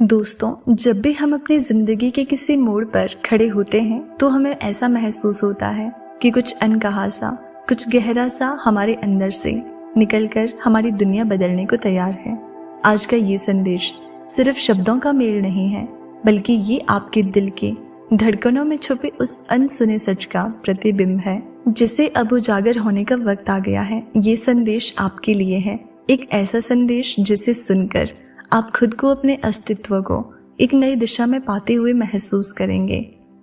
दोस्तों, जब भी हम अपनी जिंदगी के किसी मोड़ पर खड़े होते हैं तो हमें ऐसा महसूस होता है कि कुछ अनकहा सा, कुछ गहरा सा हमारे अंदर से निकलकर हमारी दुनिया बदलने को तैयार है। आज का ये संदेश सिर्फ शब्दों का मेल नहीं है, बल्कि ये आपके दिल के धड़कनों में छुपे उस अनसुने सच का प्रतिबिंब है, जिसे अब उजागर होने का वक्त आ गया है। ये संदेश आपके लिए है, एक ऐसा संदेश जिसे सुनकर आप खुद को, अपने अस्तित्व को एक नई दिशा में पाते हुए महसूस करेंगे।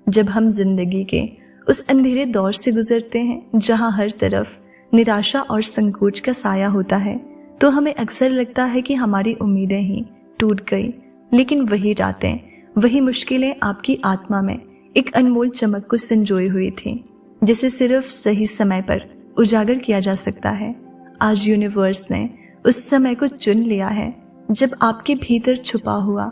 जब हम जिंदगी के उस अंधेरे दौर से गुजरते हैं जहां हर तरफ निराशा और संकोच का साया होता है, तो हमें अक्सर लगता है कि हमारी उम्मीदें ही टूट गई। लेकिन वही रातें, वही मुश्किलें आपकी आत्मा में एक अनमोल चमक को संजोई हुई थी, जिसे सिर्फ सही समय पर उजागर किया जा सकता है। आज यूनिवर्स ने उस समय को चुन लिया है जब आपके भीतर छुपा हुआ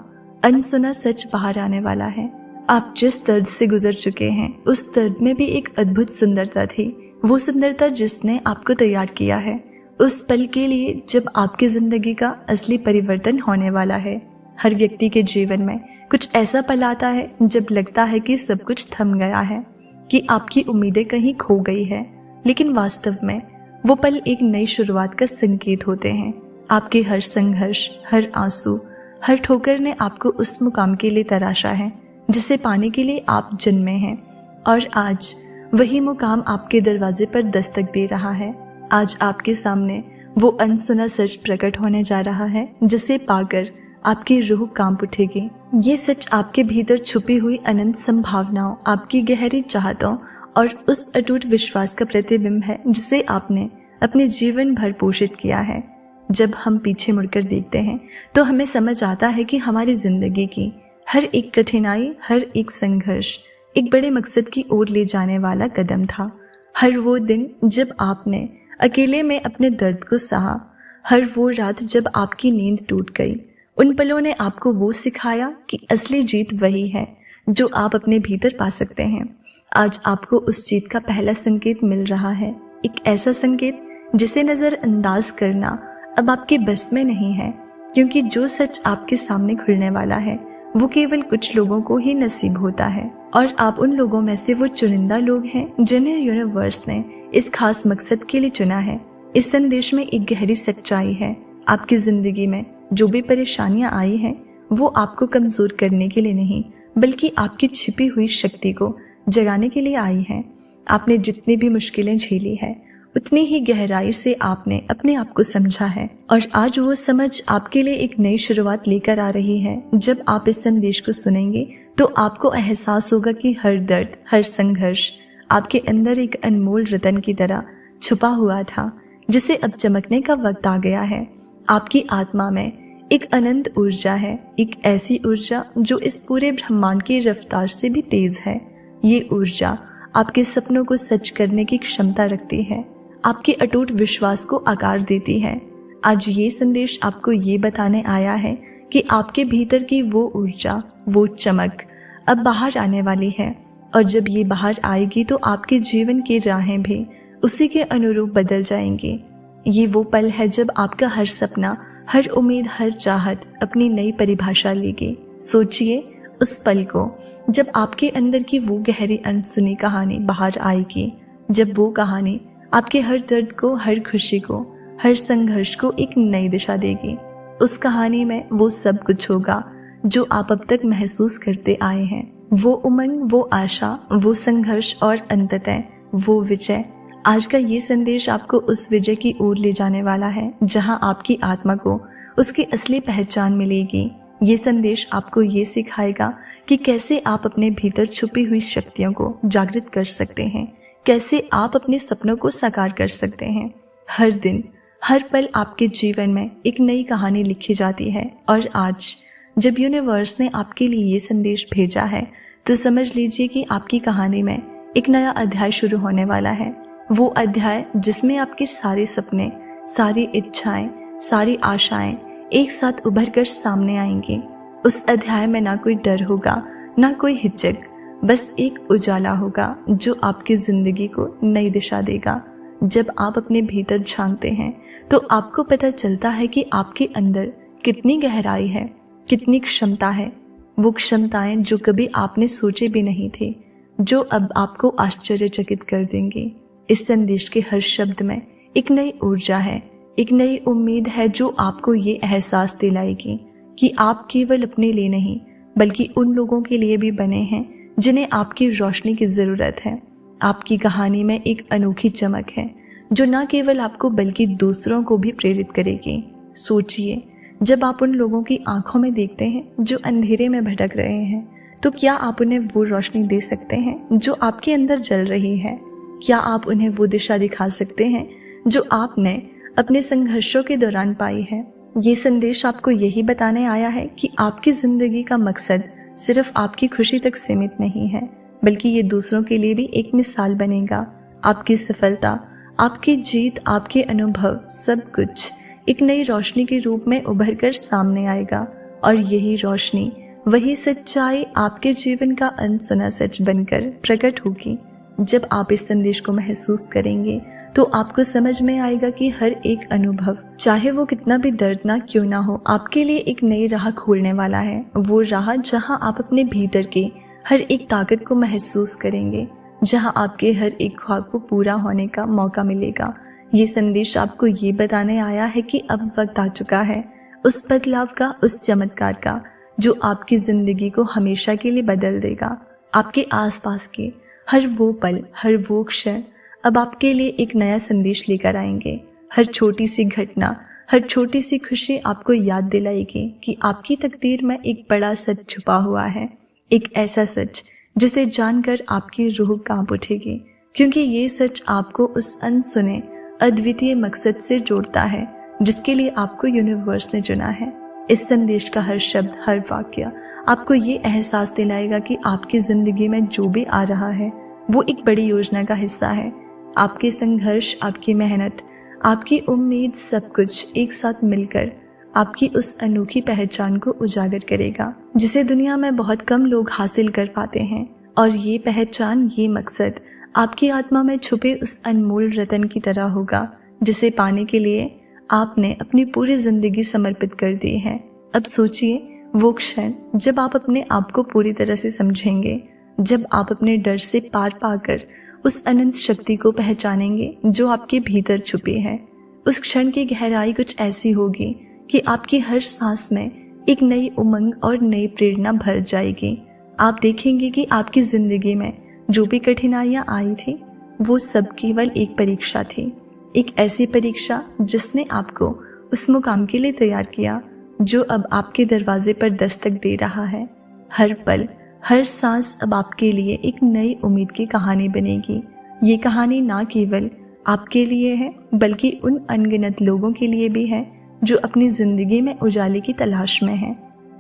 अनसुना सच बाहर आने वाला है। आप जिस दर्द से गुजर चुके हैं, उस दर्द में भी एक अद्भुत सुंदरता थी, वो सुंदरता जिसने आपको तैयार किया है उस पल के लिए जब आपकी जिंदगी का असली परिवर्तन होने वाला है। हर व्यक्ति के जीवन में कुछ ऐसा पल आता है जब लगता है कि सब कुछ थम गया है, कि आपकी उम्मीदें कहीं खो गई है, लेकिन वास्तव में वो पल एक नई शुरुआत का संकेत होते हैं। आपके हर संघर्ष, हर आंसू, हर ठोकर ने आपको उस मुकाम के लिए तराशा है जिसे पाने के लिए आप जन्मे हैं, और आज वही मुकाम आपके दरवाजे पर दस्तक दे रहा है। आज आपके सामने वो अनसुना सच प्रकट होने जा रहा है जिसे पाकर आपकी रूह कांप उठेगी। ये सच आपके भीतर छुपी हुई अनंत संभावनाओं, आपकी गहरी चाहतों और उस अटूट विश्वास का प्रतिबिंब है जिसे आपने अपने जीवन भर पोषित किया है। जब हम पीछे मुड़कर देखते हैं तो हमें समझ आता है कि हमारी जिंदगी की हर एक कठिनाई, हर एक संघर्ष एक बड़े मकसद की ओर ले जाने वाला कदम था। हर वो दिन जब आपने अकेले में अपने दर्द को सहा, हर वो रात जब आपकी नींद टूट गई, उन पलों ने आपको वो सिखाया कि असली जीत वही है जो आप अपने भीतर पा सकते हैं। आज आपको उस जीत का पहला संकेत मिल रहा है, एक ऐसा संकेत जिसे नजरअंदाज करना अब आपके बस में नहीं है, क्योंकि जो सच आपके सामने खुलने वाला है वो केवल कुछ लोगों को ही नसीब होता है, और आप उन लोगों में से वो चुनिंदा लोग हैं जिन्हें यूनिवर्स ने इस खास मकसद के लिए चुना है। इस संदेश में एक गहरी सच्चाई है, आपकी जिंदगी में जो भी परेशानियां आई हैं वो आपको कमजोर करने के लिए नहीं, बल्कि आपकी छिपी हुई शक्ति को जगाने के लिए आई हैं। आपने जितनी भी मुश्किलें झेली है, उतनी ही गहराई से आपने अपने आप को समझा है, और आज वो समझ आपके लिए एक नई शुरुआत लेकर आ रही है। जब आप इस संदेश को सुनेंगे तो आपको एहसास होगा कि हर दर्द, हर संघर्ष आपके अंदर एक अनमोल रतन की तरह छुपा हुआ था, जिसे अब चमकने का वक्त आ गया है। आपकी आत्मा में एक अनंत ऊर्जा है, एक ऐसी ऊर्जा जो इस पूरे ब्रह्मांड की रफ्तार से भी तेज है। ये ऊर्जा आपके सपनों को सच करने की क्षमता रखती है, आपके अटूट विश्वास को आकार देती है। आज ये संदेश आपको ये बताने आया है कि आपके भीतर की वो ऊर्जा, वो चमक अब बाहर आने वाली है, और जब ये बाहर आएगी तो आपके जीवन की राहें भी उसी के अनुरूप बदल जाएंगी। ये वो पल है जब आपका हर सपना, हर उम्मीद, हर चाहत अपनी नई परिभाषा लेगी। सोचिए उस पल को जब आपके अंदर की वो गहरी अनसुनी कहानी बाहर आएगी, जब वो कहानी आपके हर दर्द को, हर खुशी को, हर संघर्ष को एक नई दिशा देगी। उस कहानी में वो सब कुछ होगा जो आप अब तक महसूस करते आए हैं, वो उमंग, वो आशा, वो संघर्ष और अंततः वो विजय। आज का ये संदेश आपको उस विजय की ओर ले जाने वाला है जहां आपकी आत्मा को उसकी असली पहचान मिलेगी। ये संदेश आपको ये सिखाएगा कि कैसे आप अपने भीतर छुपी हुई शक्तियों को जागृत कर सकते हैं, कैसे आप अपने सपनों को साकार कर सकते हैं। हर दिन, हर पल आपके जीवन में एक नई कहानी लिखी जाती है, और आज जब यूनिवर्स ने आपके लिए ये संदेश भेजा है तो समझ लीजिए कि आपकी कहानी में एक नया अध्याय शुरू होने वाला है। वो अध्याय जिसमें आपके सारे सपने, सारी इच्छाएं, सारी आशाएं एक साथ उभर कर सामने आएंगी। उस अध्याय में ना कोई डर होगा, ना कोई हिचक, बस एक उजाला होगा जो आपकी जिंदगी को नई दिशा देगा। जब आप अपने भीतर झांकते हैं तो आपको पता चलता है कि आपके अंदर कितनी गहराई है, कितनी क्षमता है, वो क्षमताएं जो कभी आपने सोचे भी नहीं थे, जो अब आपको आश्चर्यचकित कर देंगे। इस संदेश के हर शब्द में एक नई ऊर्जा है, एक नई उम्मीद है जो आपको ये एहसास दिलाएगी कि आप केवल अपने लिए नहीं बल्कि उन लोगों के लिए भी बने हैं जिन्हें आपकी रोशनी की ज़रूरत है। आपकी कहानी में एक अनोखी चमक है जो न केवल आपको बल्कि दूसरों को भी प्रेरित करेगी। सोचिए, जब आप उन लोगों की आंखों में देखते हैं जो अंधेरे में भटक रहे हैं, तो क्या आप उन्हें वो रोशनी दे सकते हैं जो आपके अंदर जल रही है? क्या आप उन्हें वो दिशा दिखा सकते हैं जो आपने अपने संघर्षों के दौरान पाई है? ये संदेश आपको यही बताने आया है कि आपकी जिंदगी का मकसद सिर्फ आपकी खुशी तक सीमित नहीं है, बल्कि ये दूसरों के लिए भी एक मिसाल बनेगा। आपकी सफलता, आपकी जीत, आपके अनुभव, सब कुछ एक नई रोशनी के रूप में उभर कर सामने आएगा। और यही रोशनी, वही सच्चाई आपके जीवन का अनसुना सच बनकर प्रकट होगी। जब आप इस संदेश को महसूस करेंगे तो आपको समझ में आएगा कि हर एक अनुभव, चाहे वो कितना भी दर्दनाक क्यों ना हो, आपके लिए एक नई राह खोलने वाला है। वो राह जहां आप अपने भीतर के हर एक ताकत को महसूस करेंगे, जहां आपके हर एक ख्वाब को पूरा होने का मौका मिलेगा। ये संदेश आपको ये बताने आया है कि अब वक्त आ चुका है उस बदलाव का, उस चमत्कार का जो आपकी जिंदगी को हमेशा के लिए बदल देगा। आपके आसपास के हर वो पल, हर वो क्षण अब आपके लिए एक नया संदेश लेकर आएंगे। हर छोटी सी घटना, हर छोटी सी खुशी आपको याद दिलाएगी कि आपकी तकदीर में एक बड़ा सच छुपा हुआ है। एक ऐसा सच जिसे जानकर आपकी रूह कांप उठेगी, क्योंकि ये सच आपको उस अनसुने अद्वितीय मकसद से जोड़ता है जिसके लिए आपको यूनिवर्स ने चुना है। इस संदेश का हर शब्द, हर वाक्य आपको ये एहसास दिलाएगा कि आपकी जिंदगी में जो भी आ रहा है वो एक बड़ी योजना का हिस्सा है। आपके संघर्ष, आपकी मेहनत, आपकी उम्मीद, सब कुछ एक साथ मिलकर आपकी उस अनोखी पहचान को उजागर करेगा जिसे दुनिया में बहुत कम लोग हासिल कर पाते हैं। और ये पहचान, ये मकसद आपकी आत्मा में छुपे उस अनमोल रतन की तरह होगा जिसे पाने के लिए आपने अपनी पूरी जिंदगी समर्पित कर दी है। अब सोचिए, वो क्षण जब आप अपने आप को पूरी तरह से समझेंगे, जब आप अपने डर से पार पाकर उस अनंत शक्ति को पहचानेंगे जो आपके भीतर छुपी है। उस क्षण की गहराई कुछ ऐसी होगी कि आपकी हर सांस में एक नई उमंग और नई प्रेरणा भर जाएगी। आप देखेंगे कि आपकी जिंदगी में जो भी कठिनाइयां आई थी वो सब केवल एक परीक्षा थी, एक ऐसी परीक्षा जिसने आपको उस मुकाम के लिए तैयार किया जो अब आपके दरवाजे पर दस्तक दे रहा है। हर पल, हर सांस अब आपके लिए एक नई उम्मीद की कहानी बनेगी। ये कहानी ना केवल आपके लिए है बल्कि उन अनगिनत लोगों के लिए भी है जो अपनी जिंदगी में उजाले की तलाश में हैं।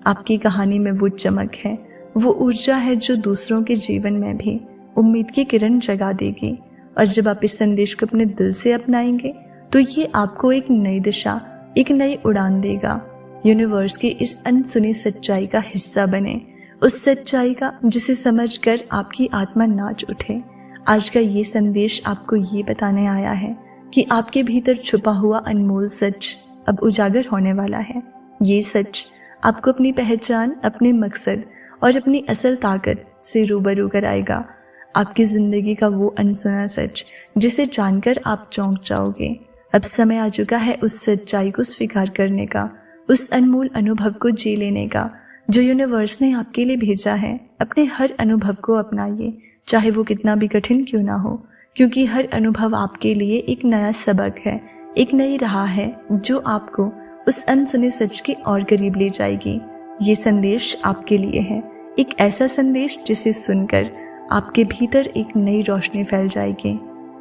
आपकी कहानी में वो चमक है, वो ऊर्जा है जो दूसरों के जीवन में भी उम्मीद की किरण जगा देगी। और जब आप इस संदेश को अपने दिल से अपनाएंगे तो ये आपको एक नई दिशा, एक नई उड़ान देगा। यूनिवर्स की इस अनसुनी सच्चाई का हिस्सा बने, उस सच्चाई का जिसे समझकर आपकी आत्मा नाच उठे। आज का ये संदेश आपको ये बताने आया है कि आपके भीतर छुपा हुआ अनमोल सच अब उजागर होने वाला है। ये सच आपको अपनी पहचान, अपने मकसद और अपनी असल ताकत से रूबरू कराएगा। आपकी जिंदगी का वो अनसुना सच जिसे जानकर आप चौंक जाओगे। अब समय आ चुका है उस सच्चाई को स्वीकार करने का, उस अनमोल अनुभव को जी लेने का जो यूनिवर्स ने आपके लिए भेजा है। अपने हर अनुभव को अपनाइए, चाहे वो कितना भी कठिन क्यों ना हो, क्योंकि हर अनुभव आपके लिए एक नया सबक है, एक नई राह है जो आपको उस अनसुने सच के और करीब ले जाएगी। ये संदेश आपके लिए है, एक ऐसा संदेश जिसे सुनकर आपके भीतर एक नई रोशनी फैल जाएगी।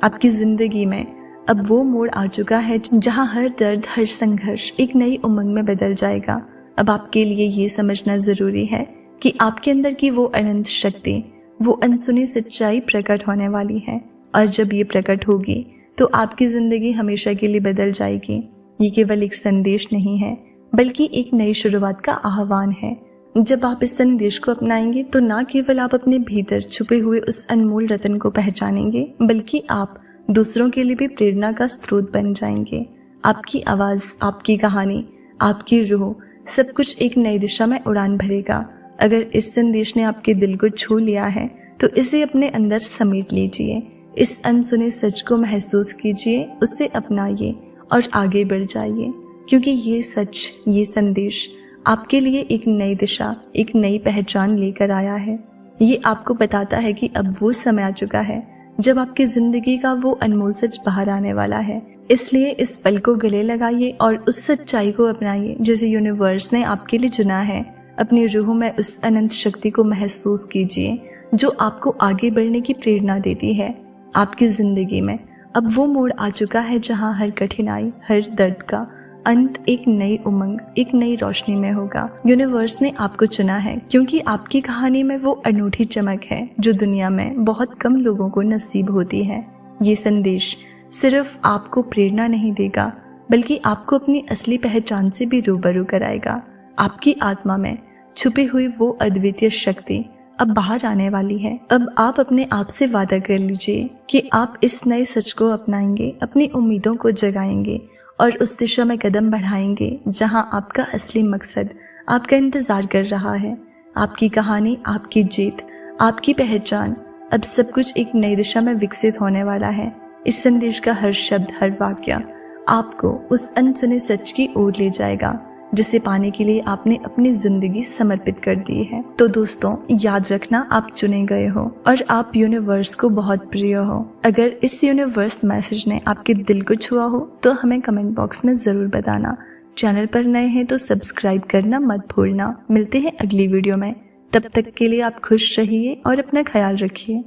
आपकी जिंदगी में अब वो मोड़ आ चुका है जहां हर दर्द, हर संघर्ष एक नई उमंग में बदल जाएगा। अब आपके लिए ये समझना जरूरी है कि आपके अंदर की वो अनंत शक्ति, वो अनसुनी सच्चाई प्रकट होने वाली है। और जब ये प्रकट होगी तो आपकी जिंदगी हमेशा के लिए बदल जाएगी। ये केवल एक संदेश नहीं है बल्कि एक नई शुरुआत का आह्वान है। जब आप इस संदेश को अपनाएंगे तो ना केवल आप अपने भीतर छुपे हुए उस अनमोल रतन को पहचानेंगे, बल्कि आप दूसरों के लिए भी प्रेरणा का स्रोत बन जाएंगे। आपकी आवाज, आपकी कहानी, आपकी रूह सब कुछ एक नई दिशा में उड़ान भरेगा। अगर इस संदेश ने आपके दिल को छू लिया है तो इसे अपने अंदर समेट लीजिए। इस अनसुने सच को महसूस कीजिए, उसे अपनाइए और आगे बढ़ जाइए, क्योंकि ये सच, ये संदेश आपके लिए एक नई दिशा, एक नई पहचान लेकर आया है। ये आपको बताता है कि अब वो समय आ चुका है जब आपकी जिंदगी का वो अनमोल सच बाहर आने वाला है। इसलिए इस पल को गले लगाइए और उस सच्चाई को अपनाइए जिसे यूनिवर्स ने आपके लिए चुना है। अपनी रूह में उस अनंत शक्ति को महसूस कीजिए जो आपको आगे बढ़ने की प्रेरणा देती है। आपकी जिंदगी में अब वो मोड़ आ चुका है जहां हर कठिनाई, हर दर्द का अंत एक नई उमंग, एक नई रोशनी में होगा। यूनिवर्स ने आपको चुना है क्योंकि आपकी कहानी में वो अनूठी चमक है जो दुनिया में बहुत कम लोगों को नसीब होती है। ये संदेश सिर्फ आपको प्रेरणा नहीं देगा, बल्कि आपको अपनी असली पहचान से भी रूबरू कराएगा। आपकी आत्मा में छुपी हुई वो अद्वितीय शक्ति अब बाहर आने वाली है। अब आप अपने आप से वादा कर लीजिए कि आप इस नए सच को अपनाएंगे, अपनी उम्मीदों को जगाएंगे और उस दिशा में कदम बढ़ाएंगे जहां आपका असली मकसद आपका इंतजार कर रहा है। आपकी कहानी, आपकी जीत, आपकी पहचान, अब सब कुछ एक नई दिशा में विकसित होने वाला है। इस संदेश का हर शब्द, हर वाक्य आपको उस अनसुने सच की ओर ले जाएगा जिसे पाने के लिए आपने अपनी जिंदगी समर्पित कर दी है। तो दोस्तों, याद रखना, आप चुने गए हो और आप यूनिवर्स को बहुत प्रिय हो। अगर इस यूनिवर्स मैसेज ने आपके दिल को छुआ हो तो हमें कमेंट बॉक्स में जरूर बताना। चैनल पर नए हैं तो सब्सक्राइब करना मत भूलना। मिलते हैं अगली वीडियो में, तब तक के लिए आप खुश रहिए और अपना ख्याल रखिए।